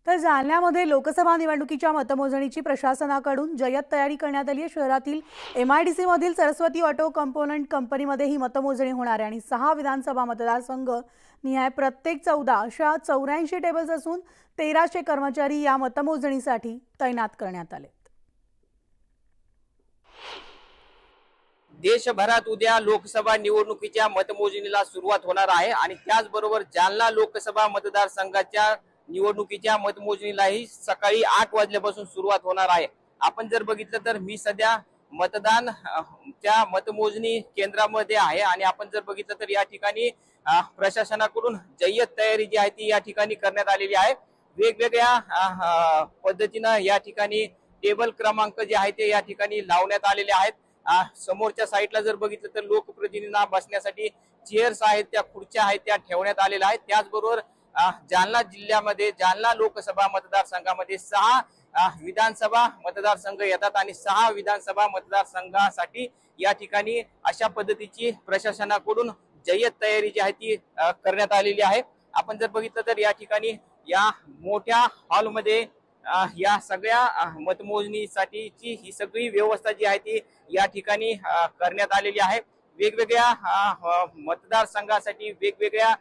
तर जालन्यामध्ये लोकसभा निवडणुकीच्या मतमोजणीची प्रशासनाकडून जय्यत तयारी करण्यात आली आहे। शहरातील MIDC मधील सरस्वती ऑटो कंपोनंट कंपनीमध्ये ही मतमोजणी होणार आहे आणि 6 विधानसभा मतदारसंघ निहाय प्रत्येक 14 अशा 84 टेबल्स असून 1300 कर्मचारी या मतमोजणीसाठी तैनात करण्यात आले। देशभरात उद्या लोकसभा निवडणुकीच्या मतमोजणीला सुरुवात होणार आहे आणि त्याचबरोबर जालना लोकसभा मतदारसंघाच्या निवडणुकीच्या मतमोजणीलाही सकाळी 8 वाजल्यापासून सुरुवात होणार आहे। आपण जर बघितलं तर मी सध्या च्या मतमोजणी केंद्रामध्ये आहे आणि आपण जर बघितलं तर या ठिकाणी प्रशासनाकडून जय्यत तयारी जी आहे ती या ठिकाणी करण्यात आलेली आहे। वेगवेगळ्या पद्धतीने या ठिकाणी टेबल क्रमांक जे आहे ते या ठिकाणी लावण्यात आलेले आहेत। समोरच्या साईडला जर बघितलं तर लोकप्रतिनिधींना बसण्यासाठी चेअर्स आहेत, त्या खुर्च्या आहेत त्या ठेवण्यात आलेल्या आहेत। त्याचबरोबर जालना जिल्ह्यामध्ये जालना लोकसभा मतदारसंघामध्ये 6 विधानसभा मतदारसंघ येतात आणि 6 विधानसभा मतदारसंघासाठी या ठिकाणी अशा पद्धतीची प्रशासनाकडून जय्यत तयारी जी आहे ती करण्यात आलेली आहे। आपण जर बघितलं तर या ठिकाणी या मोठ्या हॉलमध्ये या सगळ्या मतमोजणीसाठीची ही सगळी व्यवस्था जी आहे ती या ठिकाणी करण्यात आलेली आहे। वेगवेगळ्या मतदारसंघासाठी वेगवेगळ्या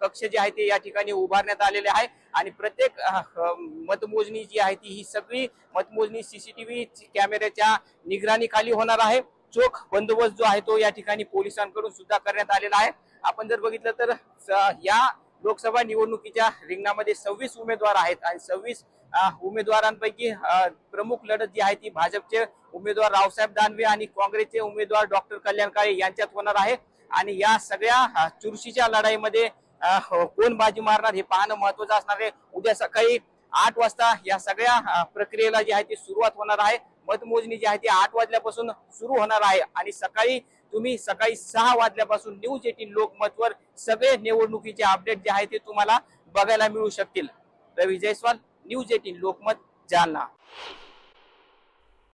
कक्ष जे आहे ते या ठिकाणी उभारण्यात आलेले आहे आणि प्रत्येक मतमोजणी जी आहे ती ही सगळी मतमोजणी CCTV कॅमेऱ्याच्या निगराणीखाली होणार आहे। चोख बंदोबस्त जो आहे तो या ठिकाणी पोलिसांकडून सुद्धा करण्यात आलेला आहे। आपण जर बघितलं तर या लोकसभा निवडणुकीच्या रिंगणामध्ये 26 उमेदवार आहेत आणि 26 उमेदवारांपैकी प्रमुख लढत जी आहे ती भाजपचे उमेदवार रावसाहेब दानवे आणि काँग्रेसचे उमेदवार डॉक्टर कल्याण काळे यांच्यात होणार आहे आणि या सगळ्या चुरशीच्या लढाईमध्ये कोण बाजी मारणार हे पाहणं महत्त्वाचं असणार आहे। उद्या सकाळी 8 वाजता या सगळ्या प्रक्रियेला जी आहे ती सुरुवात होणार आहे। मतमोजणी जी आहे ती 8 वाजल्यापासून सुरू होणार आहे आणि तुम्ही सकाळी 6 वाजल्यापासून न्यूज 18 लोकमतवर सगळे निवडणुकीचे अपडेट जे आहे ते तुम्हाला बघायला मिळू शकतील। रवी जयस्वाल, न्यूज 18 लोकमत, जालना।